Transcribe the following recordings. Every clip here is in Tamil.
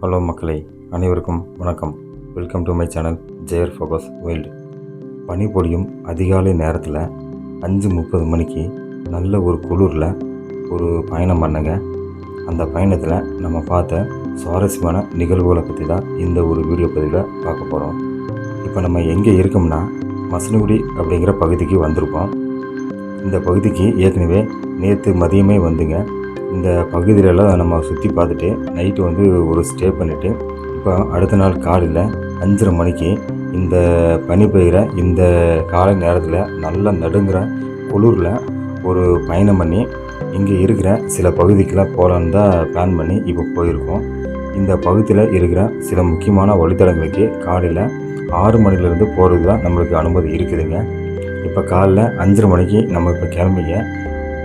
ஹலோ மக்களே, அனைவருக்கும் வணக்கம். வெல்கம் டு மை சேனல் ஜெயர் ஃபோகஸ் வேர்ல்டு. பனிப்பொழியும் அதிகாலை நேரத்தில் 5:30 மணிக்கு நல்ல ஒரு குளிரில் ஒரு பயணம் பண்ணுங்க. அந்த பயணத்தில் நம்ம பார்த்த சுவாரஸ்யமான நிகழ்வுகளை பற்றி தான் இந்த ஒரு வீடியோ பதிவில் பார்க்க போகிறோம். இப்போ நம்ம எங்கே இருக்கோம்னா மசனகுடி அப்படிங்கிற பகுதிக்கு வந்திருக்கோம். இந்த பகுதிக்கு ஏற்கனவே நேற்று மதியமே வந்துங்க. இந்த பகுதியிலலாம் நம்ம சுற்றி பார்த்துட்டு நைட்டு வந்து ஒரு ஸ்டே பண்ணிவிட்டு இப்போ அடுத்த நாள் காலையில் 5:30 மணிக்கு இந்த பனி பெய்கிற இந்த காலை நேரத்தில் நல்லா நடுங்கிற குளிரில் ஒரு பயணம் பண்ணி இங்கே இருக்கிற சில பகுதிக்கெலாம் போகலான்னு தான் பிளான் பண்ணி இப்போ போயிருக்கோம். இந்த பகுதியில் இருக்கிற சில முக்கியமான வழித்தடங்களுக்கு காலையில் 6 மணிலேருந்து போகிறது தான் நம்மளுக்கு அனுமதி இருக்குதுங்க. இப்போ காலைல 5:30 மணிக்கு நம்ம இப்போ கிளம்பிங்க.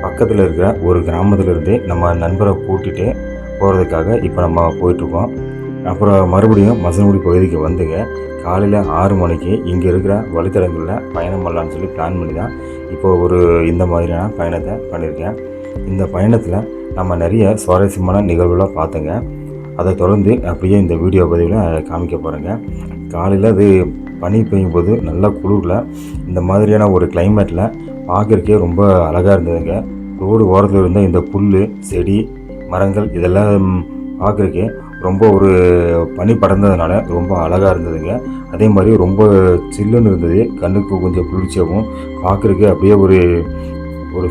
பக்கத்தில் இருக்கிற ஒரு கிராமத்திலேருந்து நம்ம நண்பரை கூட்டிகிட்டு போகிறதுக்காக இப்போ நம்ம போயிட்டுருக்கோம். அப்புறம் மறுபடியும் மசனகுடி பகுதிக்கு வந்துங்க. காலையில் 6 மணிக்கு இங்கே இருக்கிற வழித்தடங்களில் பயணம் பண்ணலான்னு சொல்லி பிளான் பண்ணி தான் இப்போ இந்த மாதிரியான பயணத்தை பண்ணியிருக்கேன். இந்த பயணத்தில் நம்ம நிறைய சுவாரஸ்யமான நிகழ்வுலாம் பார்த்தோங்க. அதை தொடர்ந்து அப்படியே இந்த வீடியோ பதிவில் காமிக்க போகிறேங்க. காலையில் அது பனி பெய்யும் போது நல்லா குளிரில் இந்த மாதிரியான ஒரு கிளைமேட்டில் பார்க்குறக்கே ரொம்ப அழகாக இருந்ததுங்க. ரோடு ஓரத்தில் இருந்த இந்த புல், செடி, மரங்கள் இதெல்லாம் பார்க்குறக்கே ரொம்ப ஒரு பனி படர்ந்ததுனால ரொம்ப அழகாக இருந்ததுங்க. அதே மாதிரி ரொம்ப சில்லுன்னு இருந்தது. கண்ணுக்கு கொஞ்சம் குளிர்ச்சியாகவும் பார்க்குறக்கே அப்படியே ஒரு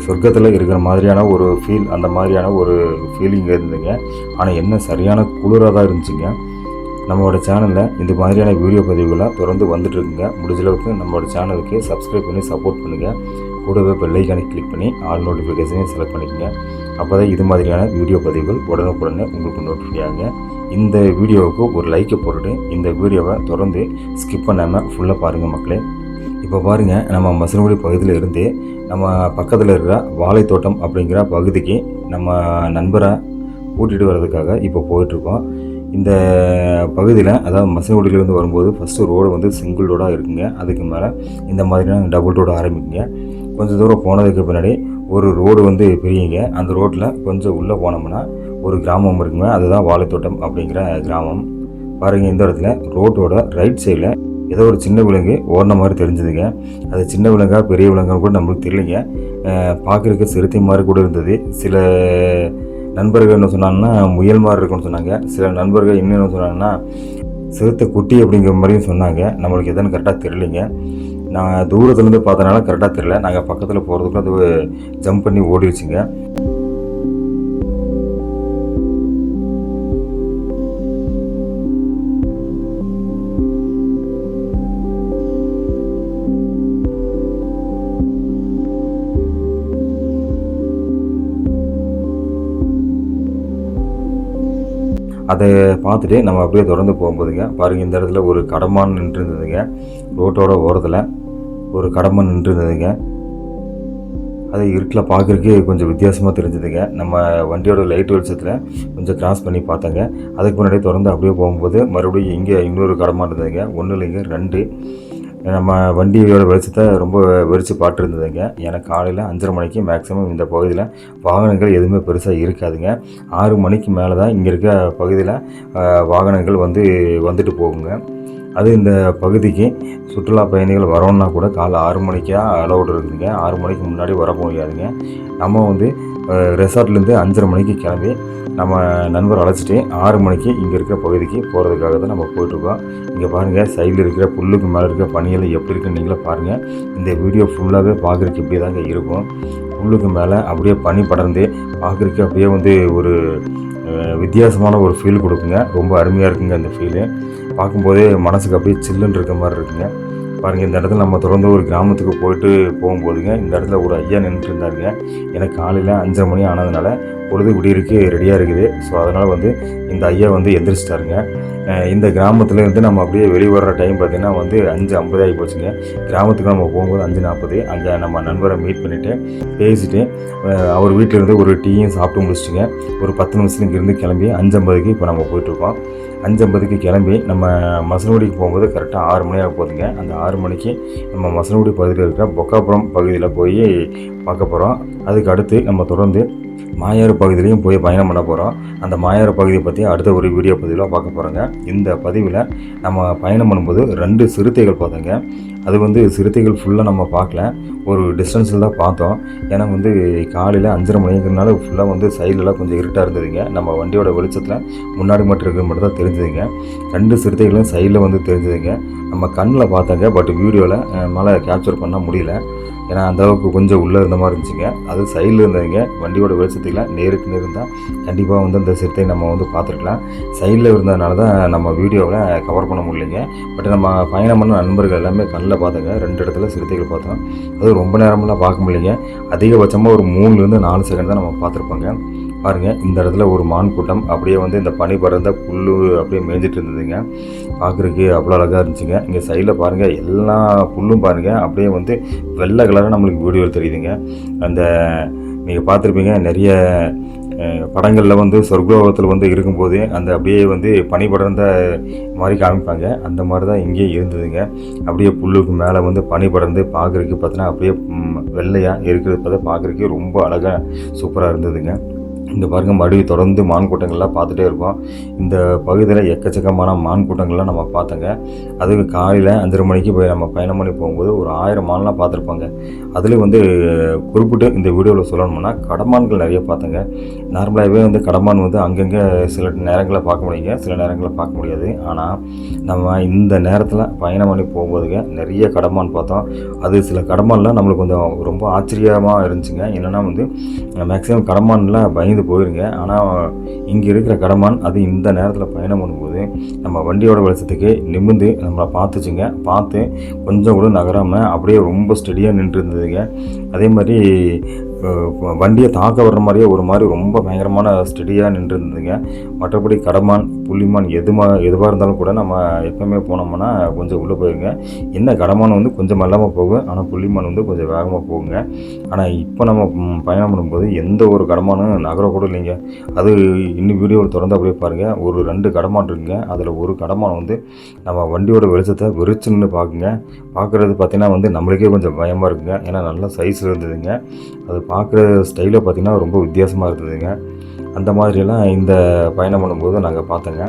சொர்க்கத்தில் இருக்கிற மாதிரியான ஒரு ஃபீல், அந்த மாதிரியான ஒரு ஃபீலிங் இருந்ததுங்க. ஆனால் என்ன சரியான குளிராக தான் இருந்துச்சுங்க. நம்மளோட சேனலில் இந்த மாதிரியான வீடியோ பதிவுகளாக தொடர்ந்து வந்துட்டுருக்குங்க. முடிஞ்சளவுக்கு நம்மளோட சேனலுக்கு சப்ஸ்கிரைப் பண்ணி சப்போர்ட் பண்ணுங்கள். கூடவே பெல் ஐக்கானை கிளிக் பண்ணி ஆல் நோட்டிஃபிகேஷனையும் செலக்ட் பண்ணிக்கோங்க. அப்போ தான் இது மாதிரியான வீடியோ பதிவுகள் உடனுக்குடனே உங்களுக்கு நோட்டிஃபை ஆகுங்க. இந்த வீடியோவுக்கு ஒரு லைக்கை போட்டுட்டு இந்த வீடியோவை தொடர்ந்து ஸ்கிப் பண்ணாமல் ஃபுல்லாக பாருங்கள் மக்களே. இப்போ பாருங்கள், நம்ம மசனகுடி பகுதியில் இருந்து நம்ம பக்கத்தில் இருக்கிற வாழைத்தோட்டம் அப்படிங்கிற பகுதிக்கு நம்ம நண்பரை கூட்டிகிட்டு வர்றதுக்காக இப்போ போயிட்டுருக்கோம். இந்த பகுதியில் அதாவது மசனகுடியிலேருந்து வரும்போது ஃபஸ்ட்டு ரோடு வந்து சிங்கிள் ரோடாக இருக்குங்க. அதுக்கு மேலே இந்த மாதிரியான டபுள் ரோடு ஆரம்பிக்குங்க. கொஞ்சம் தூரம் போனதுக்கு பின்னாடி ஒரு ரோடு வந்து பிரியுங்க. அந்த ரோட்டில் கொஞ்சம் உள்ளே போனோம்னா ஒரு கிராமம் இருக்குங்க. அதுதான் வாழைத்தோட்டம் அப்படிங்கிற கிராமம். பாருங்கள், இந்த இடத்துல ரோட்டோட ரைட் சைடில் ஏதோ ஒரு சின்ன விலங்கு ஓடின மாதிரி தெரிஞ்சுதுங்க. அது சின்ன விலங்கா பெரிய விலங்கான்னு கூட நம்மளுக்கு தெரியலைங்க. பார்க்குறதுக்கு சிறுத்தை மாதிரி கூட இருந்தது. சில நண்பர்கள் என்ன சொன்னாங்கன்னா முயல் மாதிரி இருக்குன்னு சொன்னாங்க. சில நண்பர்கள் இன்னும் சொன்னாங்கன்னா சிறுத்தை குட்டி அப்படிங்கிற மாதிரியும் சொன்னாங்க. நம்மளுக்கு எதுன்னு கரெக்டாக தெரியலைங்க. நான் தூரத்துலேருந்து பார்த்தனால கரெக்டாக தெரியல. நாங்கள் பக்கத்தில் போகிறதுக்குள்ள அது ஜம்ப் பண்ணி ஓடிடுச்சுங்க. அதை பார்த்துட்டு நம்ம அப்படியே தொடர்ந்து போகும்போதுங்க, பாருங்கள், இந்த இடத்துல ஒரு கடமான் நின்று இருந்ததுங்க. ரோட்டோட ஓரத்தில் ஒரு கடமான் நின்று இருந்ததுங்க. அது இருட்டில் பார்க்குறதுக்கு கொஞ்சம் வித்தியாசமாக தெரிஞ்சுதுங்க. நம்ம வண்டியோட லைட் வெளிச்சத்தில் கொஞ்சம் கிராஸ் பண்ணி பார்த்தேங்க. அதுக்கு முன்னாடி தொடர்ந்து அப்படியே போகும்போது மறுபடியும் இங்கே இன்னொரு கடமான் இருந்ததுங்க. ஒன்றும் இல்லைங்க, 2. நம்ம வண்டியோட வெளிச்சத்தை ரொம்ப வெறிச்சு பார்த்துருந்ததுங்க. ஏன்னா காலையில் 5:30 மணிக்கு மேக்ஸிமம் இந்த பகுதியில் வாகனங்கள் எதுவுமே பெருசாக இருக்காதுங்க. 6 மணிக்கு மேலே தான் இங்கே இருக்க பகுதியில் வாகனங்கள் வந்துட்டு போகுங்க. அது இந்த பகுதிக்கு சுற்றுலா பயணிகள் வரோன்னா கூட காலை 6 மணிக்கா அலௌடு இருக்குதுங்க. 6 மணிக்கு முன்னாடி வர முடியாதுங்க. நம்ம ரெசார்ட்லேருந்து 5:30 மணிக்கு கிளம்பி நம்ம நண்பர் அழைச்சிட்டு 6 மணிக்கு இங்கே இருக்கிற பகுதிக்கு போகிறதுக்காக தான் நம்ம போயிட்டுருக்கோம். இங்கே பாருங்கள், சைடில் இருக்கிற புல்லுக்கு மேலே இருக்கிற பனியெல்லாம் எப்படி இருக்குன்னு நீங்களே பாருங்கள். இந்த வீடியோ ஃபுல்லாகவே பார்க்குறதுக்கு இப்படி தாங்க இருக்கும். புல்லுக்கு மேலே அப்படியே பனி படர்ந்து பார்க்குறதுக்கு அப்படியே ஒரு வித்தியாசமான ஒரு ஃபீல் கொடுக்குங்க. ரொம்ப அருமையாக இருக்குங்க அந்த ஃபீலு. பார்க்கும்போதே மனசுக்கு அப்படியே சில்லுன்னு இருக்க மாதிரி இருக்குங்க. பாருங்கள், இந்த இடத்துல நம்ம தொடர்ந்து ஒரு கிராமத்துக்கு போகும்போதுங்க, இந்த இடத்துல ஒரு ஐயா நின்றுட்டு இருந்தாருங்க. எனக்கு காலையில் 5:30 மணி ஆனதுனால பொழுது விடியறதுக்கு ரெடியாக இருக்குது. ஸோ அதனால் இந்த ஐயா எந்திரிச்சிட்டாருங்க. இந்த கிராமத்துலேருந்து நம்ம அப்படியே வெளியே வர்ற டைம் பார்த்திங்கன்னா 5:50 ஆகி போச்சுங்க. கிராமத்துக்கு நம்ம போகும்போது 5:40. அங்கே நம்ம நண்பரை மீட் பண்ணிவிட்டு பேசிவிட்டு அவர் வீட்டிலேருந்து ஒரு டீயும் சாப்பிட்டு முடிச்சுட்டுங்க. ஒரு 10 நிமிஷத்துக்கு இங்கேருந்து கிளம்பி 5:50க்கு இப்போ நம்ம போயிட்டுருக்கோம். 5:50க்கு கிளம்பி நம்ம மசனகுடிக்கு போகும்போது கரெக்டாக 6 மணி ஆக போகுதுங்க. அந்த 6 மணிக்கு நம்ம மசனகுடி பகுதியில் இருக்கிற பொக்காபுரம் பகுதியில் போய் பார்க்க போகிறோம். அதுக்கு அடுத்து நம்ம தொடர்ந்து மாயாறு பகுதியிலையும் போய் பயணம் பண்ண போகிறோம். அந்த மாயாறு பகுதியை பற்றி அடுத்த ஒரு வீடியோ பதிவில் பார்க்க போகிறோங்க. இந்த பதிவில் நம்ம பயணம் பண்ணும்போது 2 சிறுத்தைகள் பார்த்தோங்க. அது வந்து சிறுத்தைகள் ஃபுல்லாக நம்ம பார்க்கல, ஒரு டிஸ்டன்ஸில் தான் பார்த்தோம். ஏன்னா வந்து காலையில் 5:30 மணிங்கிறனால ஃபுல்லாக வந்து சைட்லலாம் கொஞ்சம் இருட்டாக இருந்ததுங்க. நம்ம வண்டியோட வெளிச்சத்தில் முன்னாடி மட்டும் இருக்கிறது மட்டும் தான் தெரிஞ்சுதுங்க. 2 சிறுத்தைகளும் சைடில் வந்து தெரிஞ்சுதுங்க. நம்ம கண்ணில் பார்த்தோங்க, பட் வீடியோவில் நம்மளால் கேப்சர் பண்ண முடியல. ஏன்னா அந்தளவுக்கு கொஞ்சம் உள்ளே இருந்த மாதிரி இருந்துச்சுங்க. அது சைடில் இருந்ததுங்க. வண்டியோட வெளிச்சத்துக்குல நேருக்கு நேர் இருந்தால் கண்டிப்பாக வந்து அந்த சிறுத்தை நம்ம வந்து பார்த்துருக்கலாம். சைடில் இருந்ததுனால தான் நம்ம வீடியோவில் கவர் பண்ண முடியலைங்க. பட் நம்ம பயணம் பண்ண நண்பர்கள் எல்லாமே கண்ணில் பார்த்தோங்க. 2 இடத்துல சிறுத்தைகள் பார்த்தோம். அது ரொம்ப நேரமெல்லாம் பார்க்க முடியலைங்க. அதிகபட்சமாக ஒரு 3லேருந்து 4 செகண்ட் தான் நம்ம பார்த்துருப்போங்க. பாருங்கள், இந்த இடத்துல ஒரு மான் கூட்டம் அப்படியே வந்து இந்த பனி பறந்த புல் அப்படியே மேய்ஞ்சிட்டு இருந்ததுங்க. பார்க்குறதுக்கு அவ்வளோ அழகாக இருந்துச்சுங்க. இங்கே சைடில் பாருங்கள், எல்லா புல்லும் பாருங்கள் அப்படியே வந்து வெள்ளை கலராக நம்மளுக்கு வீடியோவில் தெரியுதுங்க. அந்த நீங்கள் பார்த்துருப்பீங்க நிறைய படங்களில் வந்து சொர்க்கலோகத்தில் வந்து இருக்கும்போது அந்த அப்படியே வந்து பனி படர்ந்த மாதிரி காமிப்பாங்க. அந்த மாதிரி தான் இங்கேயும் இருந்ததுங்க. அப்படியே புல்லுக்கு மேலே வந்து பனி படர்ந்து பார்க்குறதுக்கு பார்த்தீங்கன்னா அப்படியே வெள்ளையாக இருக்கிறது பார்த்தா பார்க்குறதுக்கு ரொம்ப அழகாக சூப்பராக இருந்ததுங்க. இங்கே பாருங்கள், மறுபடியும் தொடர்ந்து மான் கூட்டங்கள்லாம் பார்த்துட்டே இருக்கோம். இந்த பகுதியில் எக்கச்சக்கமான மான் கூட்டங்கள்லாம் நம்ம பார்த்தோங்க. அதுக்கு காலையில் 5:30 மணிக்கு போய் நம்ம பயணம் பண்ணி போகும்போது ஒரு 1000 மான்லாம் பார்த்துருப்பாங்க. அதில் வந்து குறிப்பிட்டு இந்த வீடியோவில் சொல்லணும்னா கடமான்கள் நிறைய பார்த்தோங்க. நார்மலாகவே வந்து கடமான் வந்து அங்கங்கே சில நேரங்களில் பார்க்க முடியுங்க, சில நேரங்களில் பார்க்க முடியாது. ஆனால் நம்ம இந்த நேரத்தில் பயணம் பண்ணி போகும்போதுங்க நிறைய கடமான் பார்த்தோம். அது சில கடமான்லாம் நம்மளுக்கு கொஞ்சம் ரொம்ப ஆச்சரியமாக இருந்துச்சுங்க. என்னென்னா வந்து மேக்ஸிமம் கடமான்லாம் பயந்து போயிருங்க. ஆனால் இங்கே இருக்கிற கடமான் அது இந்த நேரத்தில் பயணம் பண்ணும்போது நம்ம வண்டியோட வெளிச்சத்துக்கு நிமிர்ந்து நம்மளை பார்த்துச்சுங்க. பார்த்து கொஞ்சம் கூட நகராமல் அப்படியே ரொம்ப ஸ்டெடியாக நின்று இருந்ததுங்க. அதே மாதிரி வண்டியை தாக்க வர்ற மாதிரியே ஒரு மாதிரி ரொம்ப பயங்கரமான ஸ்டெடியாக நின்று இருந்ததுங்க. மற்றபடி கடமான் புள்ளிமான் எதுவாக இருந்தாலும் கூட நம்ம எப்போவுமே போனோம்னா கொஞ்சம் உள்ளே போயிருங்க. என்ன கடமான் வந்து கொஞ்சம் மெல்லாமல் போகும், ஆனால் புள்ளிமான் வந்து கொஞ்சம் வேகமாக போகுங்க. ஆனால் இப்போ நம்ம பயணம் பண்ணும்போது எந்த ஒரு கடமானும் நகரக்கூட இல்லைங்க. அது இன்னும் வீடியோவில் திறந்து அப்படியே பாருங்கள், ஒரு 2 கடமான் இருக்குங்க. அதில் ஒரு கடமான் வந்து நம்ம வண்டியோட வெளிச்சத்தை விரிச்சுன்னு பார்க்குங்க. பார்க்குறது பார்த்திங்கன்னா வந்து நம்மளுக்கே கொஞ்சம் பயமாக இருக்குங்க. ஏன்னா நல்லா சைஸில் இருந்ததுங்க. அது பார்க்குற ஸ்டைலில் பார்த்திங்கன்னா ரொம்ப வித்தியாசமாக இருந்ததுங்க. அந்த மாதிரியெல்லாம் இந்த பயணம் பண்ணும்போது நாங்கள் பார்த்தோங்க.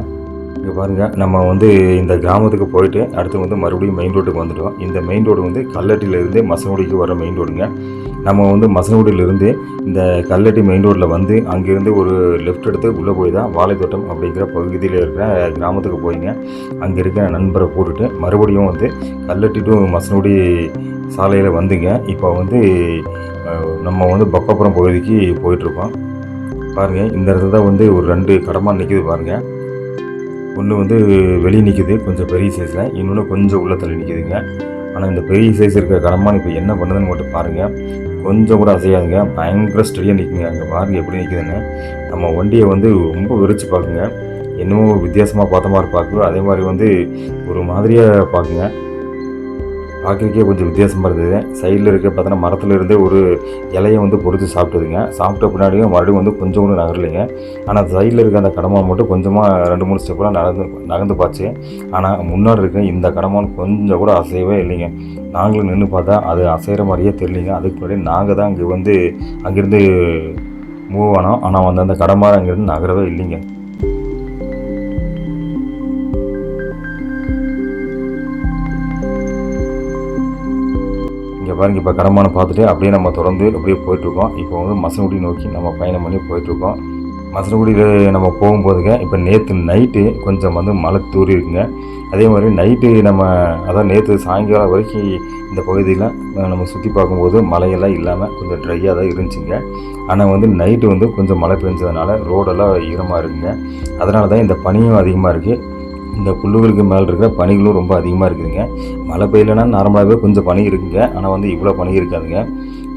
இங்கே பாருங்கள், நம்ம வந்து இந்த கிராமத்துக்கு போயிட்டு அடுத்து வந்து மறுபடியும் மெயின் ரோட்டுக்கு வந்துட்டோம். இந்த மெயின் ரோடு வந்து கல்லட்டியிலேருந்து மசனகுடிக்கு வர மெயின் ரோடுங்க. நம்ம வந்து மசனகுடியிலேருந்து இந்த கல்லட்டி மெயின் ரோட்டில் வந்து அங்கேருந்து ஒரு லெஃப்ட் எடுத்து உள்ளே போய் தான் வாழைத்தோட்டம் அப்படிங்கிற பகுதியில் இருக்கிற கிராமத்துக்கு போயிங்க. அங்கே இருக்கிற நண்பரை போட்டுட்டு மறுபடியும் வந்து கல்லட்டி டு மசனகுடி சாலையில் வந்துங்க. இப்போ வந்து நம்ம வந்து பக்காபுரம் பகுதிக்கு போயிட்டுருக்கோம். பாருங்கள், இந்த இடத்துல தான் வந்து ஒரு 2 கடமான் நிற்கிது பாருங்கள். ஒன்று வந்து வெளியே நிற்கிது கொஞ்சம் பெரிய சைஸில், இன்னொன்று கொஞ்சம் உள்ள தள்ளி நிற்கிதுங்க. ஆனால் இந்த பெரிய சைஸ் இருக்கிற கடமான் இப்போ என்ன பண்ணுதுன்னு மட்டும் பாருங்கள். கொஞ்சம் கூட அசையாதுங்க, பயங்கர ஸ்டடியாக நிற்குங்க. அங்கே பாருங்கள் எப்படி நிற்கிதுன்னு. நம்ம வண்டியை வந்து ரொம்ப விரிச்சு பார்க்குங்க. என்னமோ வித்தியாசமாக பார்த்த மாதிரி பார்க்குது. அதே மாதிரி வந்து ஒரு மாதிரியாக பார்க்குங்க. பார்க்குறதுக்கே கொஞ்சம் வித்தியாசமாக இருந்தது. சைடில் இருக்க பார்த்தோன்னா மரத்தில் இருந்தே ஒரு இலையை வந்து பொறுத்து சாப்பிட்டதுங்க. சாப்பிட்ட பின்னாடியும் மறுபடியும் வந்து கொஞ்சம் கூட நகரலைங்க. ஆனால் சைடில் இருக்க அந்த கடமான் மட்டும் கொஞ்சமாக 2-3 ஸ்டெப்பெலாம் நகர்ந்து பார்த்து. ஆனால் முன்னாடி இருக்க இந்த கடமான் கொஞ்சம் கூட அசையவே இல்லைங்க. நாங்களும் நின்று பார்த்தா அது அசைகிற மாதிரியே தெரியலிங்க. அதுக்கு முன்னாடி நாங்கள் தான் இங்கே வந்து அங்கேருந்து மூவ் ஆனோம். ஆனால் வந்து அந்த கடமான் அங்கேருந்து நகரவே இல்லைங்க. இங்கே பாருங்கள், இப்போ கடமானை பார்த்துட்டு அப்படியே நம்ம தொடர்ந்து அப்படியே போயிட்டுருக்கோம். இப்போ வந்து மசனகுடி நோக்கி நம்ம பயணம் பண்ணி போயிட்டுருக்கோம். மசனகுடியில் நம்ம போகும்போதுங்க இப்போ நேற்று நைட்டு கொஞ்சம் வந்து மழை தூரி இருக்குங்க. அதே மாதிரி நைட்டு அதான் நேற்று சாயங்காலம் வரைக்கும் இந்த பகுதியில் நம்ம சுற்றி பார்க்கும்போது மழையெல்லாம் இல்லாமல் கொஞ்சம் ட்ரையாக தான் இருந்துச்சுங்க. ஆனால் வந்து நைட்டு வந்து கொஞ்சம் மழை பெஞ்சதுனால ரோடெல்லாம் ஈரமாக இருக்குங்க. அதனால தான் இந்த பனியும் அதிகமாக இருக்குது. இந்த புல்லுகளுக்கு மேலே இருக்கிற பனிகளும் ரொம்ப அதிகமாக இருக்குதுங்க. மழை பெய்யலைன்னா நார்மலாகவே கொஞ்சம் பனி இருக்குங்க. ஆனால் வந்து இவ்வளோ பனி இருக்காதுங்க.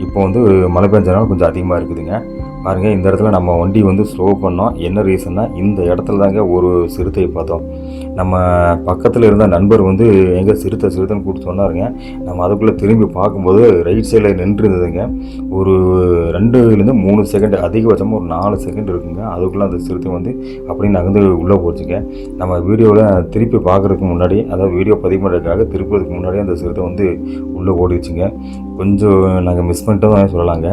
இப்போ வந்து மழை பெஞ்சனால கொஞ்சம் அதிகமாக இருக்குதுங்க. பாருங்கள், இந்த இடத்துல நம்ம வண்டி வந்து ஸ்லோ பண்ணோம். என்ன ரீசன்னா இந்த இடத்துல தாங்க ஒரு சிறுத்தையை பார்த்தோம். நம்ம பக்கத்தில் இருந்த நண்பர் வந்து எங்கே சிறுத்தைன்னு கூப்பிட்டு சொன்னாருங்க. நம்ம அதுக்குள்ளே திரும்பி பார்க்கும்போது ரைட் சைடில் நின்று இருந்ததுங்க. ஒரு 2-3 செகண்ட், அதிகபட்சமாக ஒரு 4 செகண்ட் இருக்குங்க. அதுக்குள்ளே அந்த சிறுத்தை வந்து அப்படியே நகர்ந்து உள்ளே போச்சுங்க. நம்ம வீடியோவில் திருப்பி பார்க்குறதுக்கு முன்னாடி, அதாவது வீடியோ பதிவு பண்ணுறதுக்காக திருப்பதுக்கு முன்னாடி அந்த சிறுத்தை வந்து உள்ளே ஓடிடுச்சுங்க. கொஞ்சம் நாங்கள் மிஸ் பண்ணிட்டோம் தான் சொல்லலாங்க.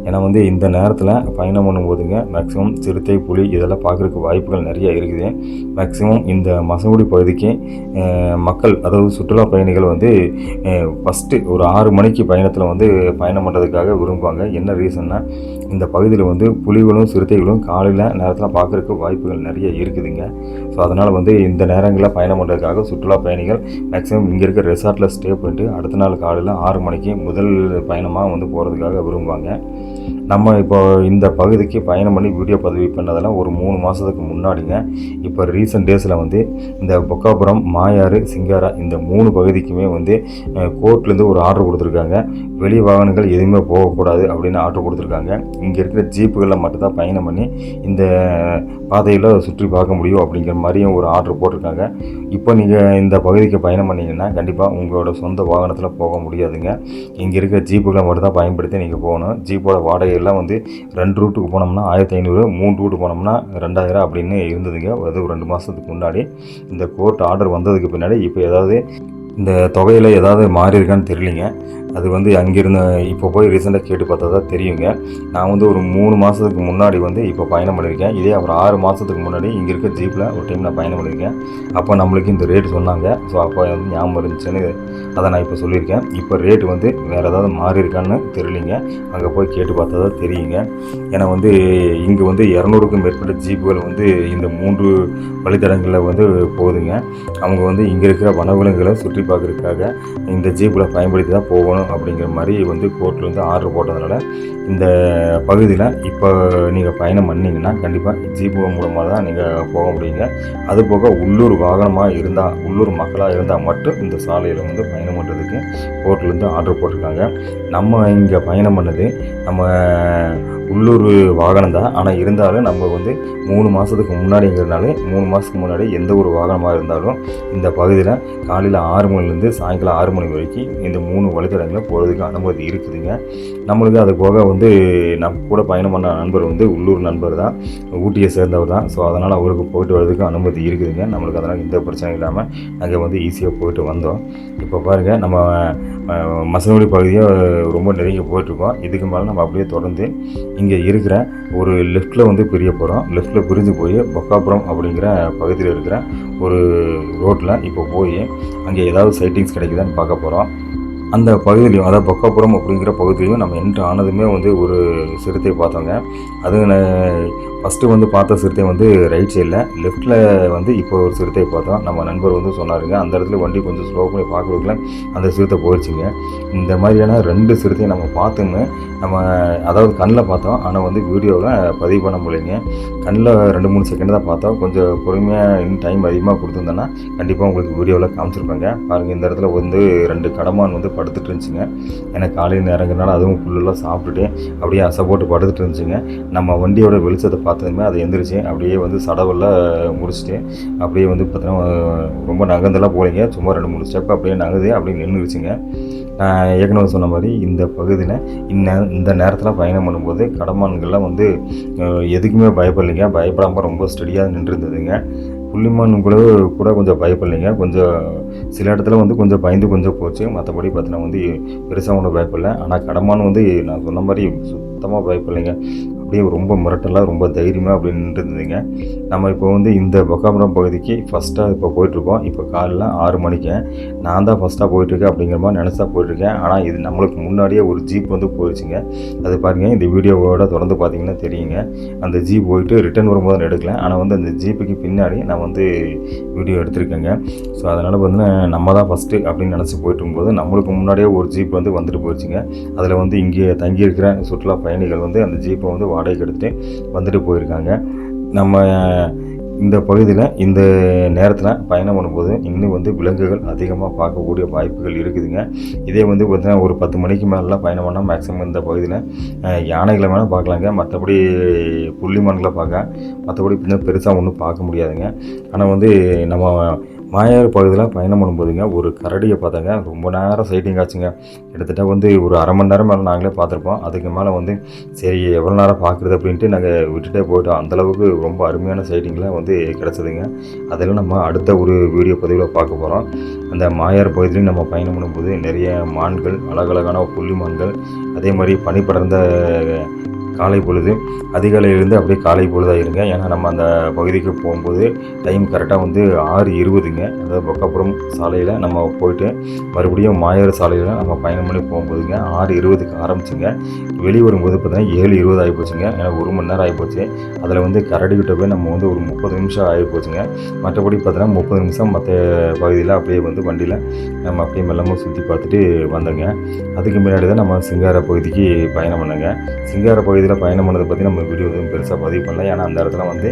ஏன்னா வந்து இந்த நேரத்தில் பயணம் பண்ணும்போதுங்க மேக்ஸிமம் சிறுத்தை, புலி இதெல்லாம் பார்க்குறதுக்கு வாய்ப்புகள் நிறைய இருக்குது. மேக்ஸிமம் இந்த மசனகுடி பகுதிக்கு மக்கள், அதாவது சுற்றுலா பயணிகள் வந்து ஃபஸ்ட்டு ஒரு 6 மணிக்கு பயணம் பண்ணுறதுக்காக விரும்புவாங்க. என்ன ரீசன்னா, இந்த பகுதியில் வந்து புலிகளும் சிறுத்தைகளும் காலையில் நேரத்தில் பார்க்குறதுக்கு வாய்ப்புகள் நிறைய இருக்குதுங்க. ஸோ அதனால் வந்து இந்த நேரங்களில் பயணம் பண்ணுறதுக்காக சுற்றுலா பயணிகள் மேக்ஸிமம் இங்கே இருக்கிற ரெசார்ட்டில் ஸ்டே பண்ணிட்டு அடுத்த நாள் காலையில் 6 மணிக்கு முதல் பயணமாக வந்து போகிறதுக்காக விரும்புவாங்க. நம்ம இப்போ இந்த பகுதிக்கு பயணம் பண்ணி வீடியோ பதிவு பண்ணதெல்லாம் ஒரு 3 மாதத்துக்கு முன்னாடிங்க. இப்போ ரீசெண்ட் டேஸில் வந்து இந்த பொக்காபுரம், மாயாறு, சிங்காரா இந்த 3 பகுதிக்குமே வந்து கோர்ட்லேருந்து ஒரு ஆர்டர் கொடுத்துருக்காங்க. வெளி வாகனங்கள் எதுவுமே போகக்கூடாது அப்படின்னு ஆர்டர் கொடுத்துருக்காங்க. இங்கே இருக்கிற ஜீப்புகளில் மட்டும்தான் பயணம் பண்ணி இந்த பாதையில் சுற்றி பார்க்க முடியும் அப்படிங்கிற மாதிரியும் ஒரு ஆர்டர் போட்டிருக்காங்க. இப்போ நீங்கள் இந்த பகுதிக்கு பயணம் பண்ணிங்கன்னா கண்டிப்பாக உங்களோட சொந்த வாகனத்தில் போக முடியாதுங்க. இங்கே இருக்கிற ஜீப்புகளை மட்டும்தான் பயன்படுத்தி நீங்கள் போகணும். ஜீப்போட வாடகையெல்லாம் வந்து 2 ரூட்டுக்கு போனோம்னா 1500, 3 ரூட்டு போனோம்னா 2000 அப்படின்னு இருந்ததுங்க. அது ஒரு 2 மாதத்துக்கு முன்னாடி. இந்த கோர்ட் ஆர்டர் வந்ததுக்கு பின்னாடி இப்போ ஏதாவது இந்த தொகையில் ஏதாவது மாறி இருக்கான்னு தெரியலிங்க. அது வந்து அங்கேருந்து இப்போ போய் ரீசெண்டாக கேட்டு பார்த்தா தான் தெரியுங்க. நான் வந்து ஒரு 3 மாதத்துக்கு முன்னாடி வந்து இப்போ பயணம் பண்ணியிருக்கேன். இதே ஒரு 6 மாதத்துக்கு முன்னாடி இங்கே இருக்க ஜீப்பில் ஒரு டைம் நான் பயணம் பண்ணியிருக்கேன். அப்போ நம்மளுக்கு இந்த ரேட்டு சொன்னாங்க. ஸோ அப்போ வந்து ஞாபகம் இருந்துச்சுன்னு அதை நான் இப்போ சொல்லியிருக்கேன். இப்போ ரேட்டு வந்து வேறு ஏதாவது மாறி இருக்கான்னு தெரியலிங்க. அங்கே போய் கேட்டு பார்த்தா தான் தெரியுங்க. ஏன்னா வந்து இங்கே வந்து 200க்கும் மேற்பட்ட ஜீப்புகள் வந்து இந்த 3 வழித்தடங்களில் வந்து போகுதுங்க. அவங்க வந்து இங்கே இருக்கிற வனவிலங்குகளை சுற்றி பார்க்குறதுக்காக இந்த ஜீப்பில் பயன்படுத்தி தான் போகணும் அப்படிங்கிற மாதிரி வந்து கோர்ட்டில் வந்து ஆர்டர் போட்டதுனால இந்த பகுதியில் இப்போ நீங்கள் பயணம் பண்ணிங்கன்னா கண்டிப்பாக ஜீப்பு மூலமாக தான் நீங்கள் போக முடியுங்க. அதுபோக உள்ளூர் வாகனமாக இருந்தால், உள்ளூர் மக்களாக இருந்தால் மட்டும் இந்த சாலையில் வந்து பயணம் பண்ணுறதுக்கு கோர்ட்லேருந்து ஆர்டர் போட்டிருக்காங்க. நம்ம இங்கே பயணம் பண்ணது நம்ம உள்ளூர் வாகனம் தான். ஆனால் இருந்தாலும் நம்ம வந்து 3 மாதத்துக்கு முன்னாடிங்கிறதுனால 3 மாதத்துக்கு முன்னாடி எந்த ஒரு வாகனமாக இருந்தாலும் இந்த பகுதியில் காலையில் 6 மணிலேருந்து சாயங்காலம் 6 மணி வரைக்கும் இந்த 3 வழித்தடங்களில் போகிறதுக்கு அனுமதி இருக்குதுங்க. நம்மளுக்கு அது போக வந்து நம்ம கூட பயணம் பண்ண நண்பர் வந்து உள்ளூர் நண்பர் தான், ஊட்டியை சேர்ந்தவர் தான். ஸோ அதனால் அவருக்கு போயிட்டு வர்றதுக்கு அனுமதி இருக்குதுங்க. நம்மளுக்கு அதனால் எந்த பிரச்சனையும் இல்லாமல் நாங்கள் வந்து ஈஸியாக போயிட்டு வந்தோம். இப்போ பாருங்கள், நம்ம மசனகுடி பகுதியை ரொம்ப நெருங்கி போயிட்டுருக்கோம். இதுக்கு மேலே நம்ம அப்படியே தொடர்ந்து இங்கே இருக்கிற ஒரு லெஃப்ட்டில் வந்து பிரிய போகிறோம். லெஃப்ட்டில் பிரிஞ்சு போய் பொக்காபுரம் அப்படிங்கிற பகுதியில் இருக்கிற ஒரு ரோட்டில் இப்போ போய் அங்கே ஏதாவது சைட்டிங்ஸ் கிடைக்குதான்னு பார்க்க போகிறோம். அந்த பகுதியிலையும், அதாவது பொக்காபுரம் அப்படிங்கிற பகுதியிலையும் நம்ம என்ட்ரு ஆனதுமே வந்து ஒரு சிறுத்தை பார்த்தோங்க. அது ஃபஸ்ட்டு வந்து பார்த்த சிறுத்தை வந்து ரைட் சைடில், லெஃப்ட்டில் வந்து இப்போ ஒரு சிறுத்தை பார்த்தோம். நம்ம நண்பர் வந்து சொன்னாருங்க, அந்த இடத்துல வண்டி கொஞ்சம் ஸ்லோ பண்ணி பார்க்குறதுக்குள்ள அந்த சிறுத்தை போயிடுச்சுங்க. இந்த மாதிரியான 2 சிறுத்தை நம்ம பார்த்தோன்னு நம்ம அதாவது கண்ணில் பார்த்தோம். ஆனால் வந்து வீடியோவில் பதிவு பண்ண முடியலைங்க. கண்ணில் 2-3 செகண்ட் தான் பார்த்தோம். கொஞ்சம் பொறுமையாக இன்னும் டைம் அதிகமாக கொடுத்துருந்தோன்னா கண்டிப்பாக உங்களுக்கு வீடியோவில் காமிச்சிருப்பாங்க. பாருங்கள், இந்த இடத்துல வந்து 2 கடமான் வந்து படுத்துட்டு இருந்துச்சுங்க. ஏன்னா காலையில் நேரங்கிறனால அதுவும் புல்லெல்லாம் சாப்பிட்டுட்டு அப்படியே அசை போட்டு படுத்துட்டு இருந்துச்சுங்க. நம்ம வண்டியோட வெளிச்சத்தை பார்த்ததுமே அதை எந்திரிச்சு அப்படியே வந்து சடவெல்லாம் முடிச்சுட்டு அப்படியே வந்து பார்த்தீங்கன்னா ரொம்ப நகர்ந்தெல்லாம் போலிங்க. சும்மா 2-3 ஸ்டெப் அப்படியே நகருது, அப்படியே நின்றுச்சுங்க. நான் ஏற்கனவே சொன்ன மாதிரி இந்த பகுதியில் இந்த நேரத்தில் பயணம் பண்ணும்போது கடமான்கள்லாம் வந்து எதுக்குமே பயப்படலைங்க. பயப்படாமல் ரொம்ப ஸ்டடியாக நின்றுருந்ததுங்க. புள்ளிமான் கூட கொஞ்சம் பயப்படலைங்க. கொஞ்சம் சில இடத்துல வந்து கொஞ்சம் பயந்து கொஞ்சம் போச்சு. மற்றபடி பார்த்தீங்கன்னா வந்து பெருசாக ஒன்றும் பயப்படலை. ஆனால் கடமான் வந்து நான் சொன்ன மாதிரி சுத்தமாக பயப்படலைங்க. அப்படியே ரொம்ப மிரட்டலாக ரொம்ப தைரியமாக அப்படி நின்றுருந்ததுங்க. நம்ம இப்போ வந்து இந்த பொக்காபுரம் பகுதிக்கு ஃபஸ்ட்டாக இப்போ போயிட்டுருக்கோம். இப்போ காலையில் 6 மணிக்கு நான் தான் ஃபஸ்ட்டாக போயிட்டுருக்கேன் அப்படிங்கிற மாதிரி நினச்சா போயிட்டுருக்கேன். ஆனால் இது நம்மளுக்கு முன்னாடியே ஒரு ஜீப் வந்து போயிடுச்சுங்க. அது பாருங்கள், இந்த வீடியோவோட தொடர்ந்து பார்த்தீங்கன்னா தெரியுங்க. அந்த ஜீப் போயிட்டு ரிட்டர்ன் வரும்போது நான் எடுக்கல. ஆனால் வந்து அந்த ஜீப்புக்கு பின்னாடி நான் வந்து வீடியோ எடுத்திருக்கேங்க. ஸோ அதனால் வந்து நம்ம தான் ஃபஸ்ட்டு அப்படின்னு நினச்சி போயிட்டு இருக்கும்போது நம்மளுக்கு முன்னாடியே ஒரு ஜீப் வந்து வந்துட்டு போயிடுச்சுங்க. அதில் வந்து இங்கே தங்கியிருக்கிற சுற்றுலா பயணிகள் வந்து அந்த ஜீப்பை வந்து வாடகைக்கு எடுத்துகிட்டு வந்துட்டு போயிருக்காங்க. நம்ம இந்த பகுதியில் இந்த நேரத்தில் பயணம் பண்ணும்போது இன்னும் வந்து விலங்குகள் அதிகமாக பார்க்கக்கூடிய வாய்ப்புகள் இருக்குதுங்க. இதே வந்து பார்த்தீங்கன்னா ஒரு 10 மணிக்கு மேலாம் பயணம் பண்ணால் மேக்ஸிமம் இந்த பகுதியில் யானைகளை வேணால் பார்க்கலாங்க. மற்றபடி புள்ளிமான்களை பார்க்க, மற்றபடி இன்னும் பெருசாக ஒன்றும் பார்க்க முடியாதுங்க. ஆனால் வந்து நம்ம மாயாறு பகுதியில் பயணம் பண்ணும்போதுங்க ஒரு கரடியை பார்த்தாங்க. ரொம்ப நேரம் சைட்டிங் ஆச்சுங்க. கிட்டத்தட்ட வந்து ஒரு அரை மணி நேரம் மேலே நாங்களே பார்த்துருப்போம். அதுக்கு மேலே வந்து சரி எவ்வளோ நேரம் பார்க்குறது அப்படின்ட்டு நாங்கள் விட்டுட்டே போயிட்டோம். அந்தளவுக்கு ரொம்ப அருமையான சைட்டிங்லாம் வந்து கிடச்சிதுங்க. அதெல்லாம் நம்ம அடுத்த ஒரு வீடியோ பதிவில் பார்க்க போகிறோம். அந்த மாயாறு பகுதியிலையும் நம்ம பயணம் பண்ணும்போது நிறைய மான்கள், அழகழகான புள்ளி மான்கள், அதே மாதிரி பனி படர்ந்த காலை பொழுது அதிகாலையிலேருந்து அப்படியே காலை பொழுதாயிருங்க. ஏன்னா நம்ம அந்த பகுதிக்கு போகும்போது டைம் கரெக்டாக வந்து 6:20ங்க. அதாவது பொக்காபுரம் சாலையில் நம்ம போயிட்டு மறுபடியும் மாயாறு சாலையில் நம்ம பயணம் பண்ணி போகும்போதுங்க 6:20க்கு ஆரம்பிச்சுங்க. வெளியே வரும்போது பார்த்தீங்கன்னா 7:20 ஆகிப்போச்சுங்க. எனக்கு 1 மணி நேரம் ஆகிப்போச்சு. அதில் வந்து கரடிக்கிட்ட போய் நம்ம வந்து ஒரு 30 நிமிஷம் ஆகிப்போச்சுங்க. மற்றபடி பார்த்தீங்கன்னா 30 நிமிஷம் மற்ற பகுதியில் அப்படியே வந்து வண்டியில் நம்ம அப்படியே மெல்லமாக சுற்றி பார்த்துட்டு வந்தோங்க. அதுக்கு முன்னாடி தான் நம்ம சிங்கார பகுதிக்கு பயணம் பண்ணோங்க. சிங்கார பகுதியில் பயணம் பண்ணதை பற்றி நம்ம வீடியோ எதுவும் பெருசாக பதிவு பண்ணல. ஏன்னா அந்த இடத்துல வந்து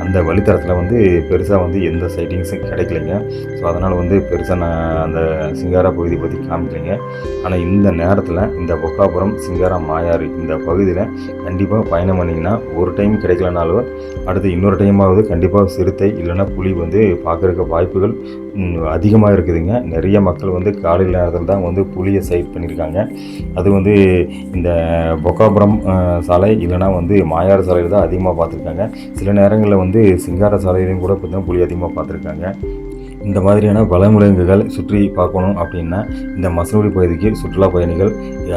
அந்த வழித்தடத்தில் வந்து பெருசாக வந்து எந்த சைட்டிங்ஸும் கிடைக்கலைங்க. ஸோ அதனால் வந்து பெருசாக நான் அந்த சிங்காரா பகுதி பற்றி காமிக்கலைங்க. ஆனால் இந்த நேரத்தில் இந்த பொக்காபுரம், சிங்காரா, மாயாறு இந்த பகுதியில் கண்டிப்பாக பயணம் பண்ணிங்கன்னா ஒரு டைம் கிடைக்கலனாலும் அடுத்து இன்னொரு டைமாவது கண்டிப்பாக சிறுத்தை இல்லைன்னா புலி வந்து பார்க்குறக்கு வாய்ப்புகள் அதிகமாக இருக்குதுங்க. நிறைய மக்கள் வந்து காலையில் நேரத்தில் தான் வந்து புலியை சைட் பண்ணியிருக்காங்க. அது வந்து இந்த பொக்காபுரம் சாலை இல்லைனா வந்து மாயாறு சாலையில் தான் அதிகமாக பார்த்துருக்காங்க. சில நேரங்களில் வந்து சிங்கார சாலையிலையும் கூட பார்த்தீங்கன்னா புலி அதிகமாக பார்த்துருக்காங்க. இந்த மாதிரியான வனவிலங்குகள் சுற்றி பார்க்கணும் அப்படின்னா இந்த மசனகுடி பகுதிக்கு சுற்றுலா பயணிகள்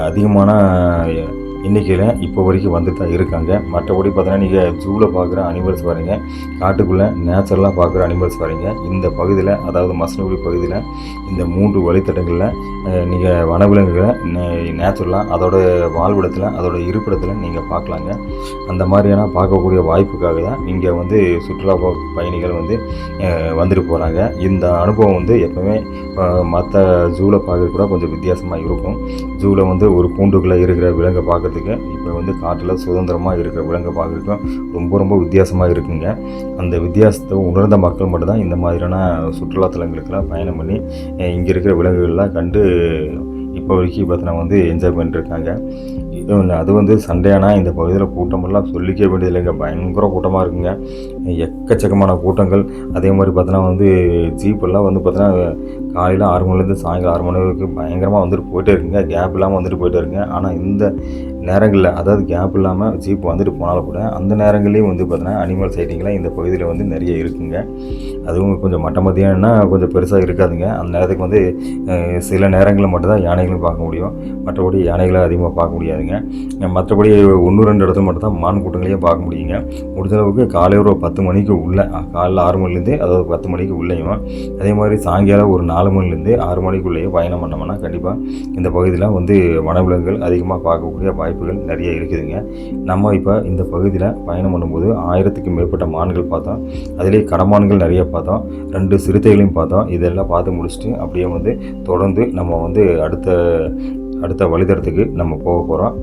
அதிகமான எண்ணிக்கையில் இப்போ வரைக்கும் வந்துட்டு தான் இருக்காங்க. மற்றபடி பார்த்தீங்கன்னா நீங்கள் ஜூவில் பார்க்குற அனிமல்ஸ் வரீங்க, காட்டுக்குள்ளே நேச்சுரலாக பார்க்குற அனிமல்ஸ் வரீங்க. இந்த பகுதியில் அதாவது மசனகுடி பகுதியில் இந்த 3 வழித்தடங்களில் நீங்கள் வனவிலங்குகளை நேச்சுரலாக அதோட வாழ்விடத்தில் அதோட இருப்பிடத்தில் நீங்கள் பார்க்கலாங்க. அந்த மாதிரியான பார்க்கக்கூடிய வாய்ப்புக்காக தான் இங்கே வந்து சுற்றுலா பயணிகள் வந்து வந்துட்டு போகிறாங்க. இந்த அனுபவம் வந்து எப்போவுமே மற்ற ஜூவில் பார்க்குறது கூட கொஞ்சம் வித்தியாசமாக இருக்கும். ஜூவில் வந்து ஒரு கூண்டுக்குள்ளே இருக்கிற விலங்கை பார்க்குறதுக்கு இப்போ வந்து காட்டில் சுதந்திரமாக இருக்கிற விலங்கை பார்க்குறதுக்கும் ரொம்ப ரொம்ப வித்தியாசமாக இருக்குங்க. அந்த வித்தியாசத்தை உணர்ந்த மக்கள் மட்டும்தான் இந்த மாதிரியான சுற்றுலாத்தலங்களுக்கெல்லாம் பயணம் பண்ணி இங்கே இருக்கிற விலங்குகள்லாம் கண்டு இப்போ வரைக்கும் பார்த்தீங்கன்னா வந்து என்ஜாய் பண்ணிட்டுருக்காங்க. அது வந்து சண்டே ஆனால் இந்த பகுதியில் கூட்டமெல்லாம் சொல்லிக்க வேண்டியதில்லைங்க. பயங்கர கூட்டமாக இருக்குங்க. எக்கச்சக்கமான கூட்டங்கள். அதே மாதிரி பார்த்தோன்னா வந்து ஜீப்பெல்லாம் வந்து பார்த்தோன்னா காலையில் 6 மணிலேருந்து சாயங்காலம் 6 மணி வரைக்கும் பயங்கரமாக வந்துட்டு போயிட்டே இருக்குங்க. கேப் இல்லாமல் வந்துட்டு போயிட்டே இருக்குங்க. ஆனால் இந்த நேரங்களில் அதாவது கேப் இல்லாமல் ஜீப் வந்துட்டு போனாலும் கூட அந்த நேரங்கள்லேயும் வந்து பார்த்தோன்னா அனிமல் சைட்டிங்லாம் இந்த பகுதியில் வந்து நிறைய இருக்குங்க. அதுவும் கொஞ்சம் மட்ட மத்தியானம்னா கொஞ்சம் பெருசாக இருக்காதுங்க. அந்த நேரத்துக்கு வந்து சில நேரங்களில் மட்டும்தான் யானைகளும் பார்க்க முடியும். மற்றபடி யானைகளை அதிகமாக பார்க்க முடியாதுங்க. மற்றபடி 1-2 இடத்துல மட்டும்தான் மான் கூட்டங்களையும் பார்க்க முடியுங்க. முடிஞ்ச அளவுக்கு காலையில் ஒரு 10 மணிக்கு உள்ளே, காலையில் 6 மணிலேருந்து அதாவது 10 மணிக்கு உள்ளேயும், அதே மாதிரி சாயங்காலம் ஒரு 4 மணிலேருந்து 6 மணிக்குள்ளேயும் பயணம் பண்ணோம்னா கண்டிப்பாக இந்த பகுதியில் வந்து வனவிலங்குகள் அதிகமாக பார்க்கக்கூடிய வாய்ப்புகள் நிறைய இருக்குதுங்க. நம்ம இப்போ இந்த பகுதியில் பயணம் பண்ணும்போது 1000க்கும் மேற்பட்ட மான்கள் பார்த்தோம். அதிலே கடமான்கள் நிறைய பார்த்தோம். 2 சிறுத்தைகளையும் பார்த்தோம். இதெல்லாம் பார்த்து முடிச்சுட்டு அப்படியே வந்து தொடர்ந்து நம்ம வந்து அடுத்த வழித்தடத்துக்கு நம்ம போக போகிறோம்.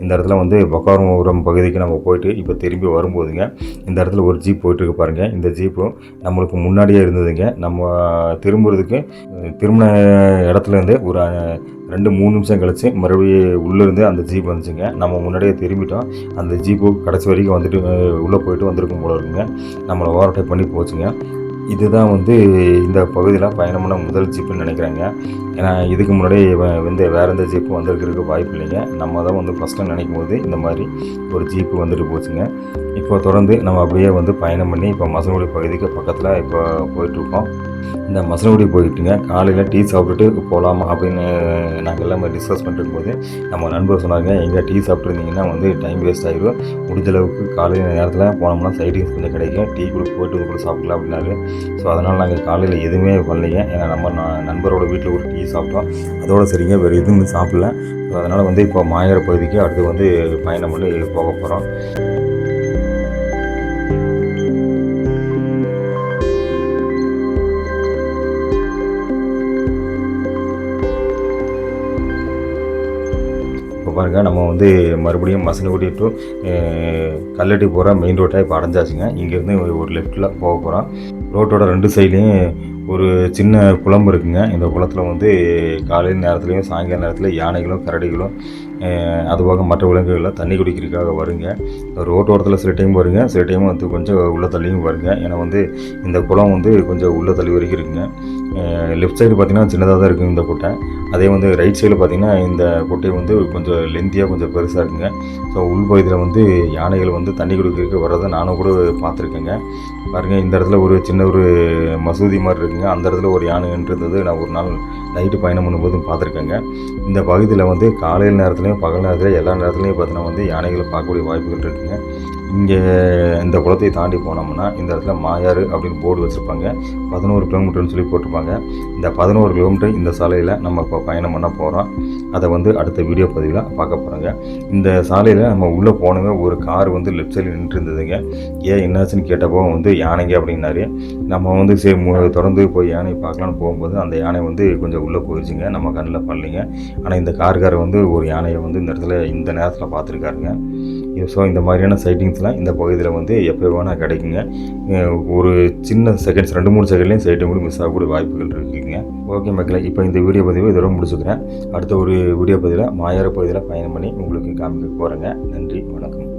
இந்த இடத்துல வந்து பொக்காபுரம் பகுதிக்கு நம்ம போயிட்டு இப்போ திரும்பி வரும்போதுங்க இந்த இடத்துல ஒரு ஜீப் போயிட்டுருக்கு பாருங்கள். இந்த ஜீப்பும் நம்மளுக்கு முன்னாடியே இருந்ததுங்க. நம்ம திரும்புறதுக்கு திரும்பின இடத்துலேருந்து ஒரு 2-3 நிமிஷம் கழிச்சு மறுபடியும் உள்ளேருந்து அந்த ஜீப் வந்துச்சுங்க. நம்ம முன்னாடியே திரும்பிட்டோம். அந்த ஜீப்பு கடைசி வரைக்கும் வந்துட்டு உள்ளே போயிட்டு வந்திருக்கும் போல இருக்குங்க. நம்மளை ஓவர்டேக் பண்ணி போச்சுங்க. இதுதான் வந்து இந்த பகுதியில் பயணம் பண்ண முதல் ஜீப்புன்னு நினைக்கிறாங்க. ஏன்னா இதுக்கு முன்னாடி வந்து வேறு எந்த ஜீப்பும் வந்திருக்கிறதுக்கு வாய்ப்பு இல்லைங்க. நம்ம தான் வந்து ஃபஸ்ட்டு நினைக்கும் போது இந்த மாதிரி ஒரு ஜீப்பு வந்துட்டு போச்சுங்க. இப்போ தொடர்ந்து நம்ம அப்படியே வந்து பயணம் பண்ணி இப்போ மசனகுடி பகுதிக்கு பக்கத்தில் இப்போ போயிட்டுருக்கோம். இந்த மசனகுடி போயிட்டுங்க காலையில் டீ சாப்பிட்டுட்டு போகலாமா அப்படின்னு நாங்கள் எல்லாமே டிஸ்கஸ் பண்ணிருக்கும்போது நம்ம நண்பர் சொன்னாங்க, எங்கே டீ சாப்பிட்ருந்தீங்கன்னா வந்து டைம் வேஸ்ட் ஆகிடும், முடிஞ்ச அளவுக்கு காலையில் நேரத்தில் போனோம்னா சைடிங்ஸ் கொஞ்சம் கிடைக்கும், டீ கூட போயிட்டு வந்து கூட சாப்பிடலாம் அப்படின்னாரு. ஸோ அதனால் நாங்கள் காலையில் எதுவுமே பண்ணலைங்க. ஏன்னா நம்ம நண்பரோட வீட்டில் ஒரு டீ சாப்பிட்டோம், அதோடு சரிங்க வேறு எதுவுமே சாப்பிடல. ஸோ அதனால் வந்து இப்போ மாயாறு பகுதிக்கு அடுத்து வந்து பயணம் பண்ணி போக போகிறோம். பாருங்கள் நம்ம வந்து மறுபடியும் மசனகுடி டு கல்லட்டி போகிற மெயின் ரோட்டாக இப்போ அடைஞ்சாச்சுங்க. இங்கேருந்து ஒரு லெஃப்ட்டில் போக போகிறோம். ரோட்டோட 2 சைட்லேயும் ஒரு சின்ன குளம் இருக்குங்க. இந்த குளத்தில் வந்து காலையில் நேரத்துலையும் சாயங்கால நேரத்தில் யானைகளும் கரடிகளும் அதுபோக மற்ற விலங்குகள்லாம் தண்ணி குடிக்கிறதுக்காக வருங்க. ரோட்டு ஓரத்தில் சில டைம் வருங்க, சில டைம் வந்து கொஞ்சம் உள்ள தள்ளியும் வருங்க. ஏன்னா வந்து இந்த குளம் வந்து கொஞ்சம் உள்ள தள்ளி வரைக்கும் இருக்குங்க. லெஃப்ட் சைடு பார்த்திங்கன்னா சின்னதாக தான் இருக்குங்க இந்த குட்டை. அதே வந்து ரைட் சைடில் பார்த்திங்கன்னா இந்த குட்டை வந்து கொஞ்சம் லென்த்தியாக கொஞ்சம் பெருசாக இருக்குங்க. ஸோ உள்பகுதியில் வந்து யானைகள் வந்து தண்ணி குடிக்கிறதுக்கு வர்றதை நானும் கூட பார்த்துருக்கேங்க. பாருங்கள், இந்த இடத்துல ஒரு சின்ன ஒரு மசூதி மாதிரி இருக்குங்க. அந்த இடத்துல ஒரு யானை நின்றுருந்தது நான் ஒரு நாள் நைட்டு பயணம் பண்ணும்போதும் பார்த்துருக்கேங்க. இந்த பகுதியில் வந்து காலையில் நேரத்துலையும் பகல் நேரத்துலையும் எல்லா நேரத்துலையும் பார்த்தீங்கன்னா வந்து யானைகளை பார்க்கக்கூடிய வாய்ப்புகள் இருக்குங்க. இங்கே இந்த குளத்தை தாண்டி போனோம்னா இந்த இடத்துல மாயாறு அப்படின்னு போர்டு வச்சுருப்பாங்க. 11 கிலோமீட்டர்னு சொல்லி போட்டிருப்பாங்க. இந்த 11 கிலோமீட்டர் இந்த சாலையில் நம்ம இப்போ பயணம் பண்ண போகிறோம். அதை வந்து அடுத்த வீடியோ பதிவில் பார்க்க போகிறோங்க. இந்த சாலையில் நம்ம உள்ளே போனவங்க ஒரு கார் வந்து லெஃப்ட் சைடில் நின்று இருந்ததுங்க. ஏன் என்னாச்சுன்னு கேட்டப்போ வந்து யானைங்க அப்படின்னாரு. நம்ம வந்து சரி தொடர்ந்து போய் யானையை பார்க்கலான்னு போகும்போது அந்த யானை வந்து கொஞ்சம் உள்ளே போயிடுச்சுங்க. நம்ம கண்ணில் பண்ணலைங்க. ஆனால் இந்த கார்காரர் வந்து ஒரு யானையை வந்து இந்த இடத்துல இந்த நேரத்தில் பார்த்துருக்காருங்க. ஸோ இந்த மாதிரியான சைட்டிங்ஸ்லாம் இந்த பகுதியில் வந்து எப்போ வேணால் கிடைக்குங்க. ஒரு சின்ன செகண்ட்ஸ் 2-3 செகண்ட்லேயும் சைட்டை கூட மிஸ் ஆகக்கூடிய வாய்ப்புகள் இருக்குங்க. ஓகே மக்களே, இப்போ இந்த வீடியோ பதிவு இதோட முடிச்சுக்கிறேன். அடுத்த ஒரு வீடியோ பதிவில் மாயாறு பகுதியில் பயணம் பண்ணி உங்களுக்கு காமிக்க போகிறேங்க. நன்றி, வணக்கம்.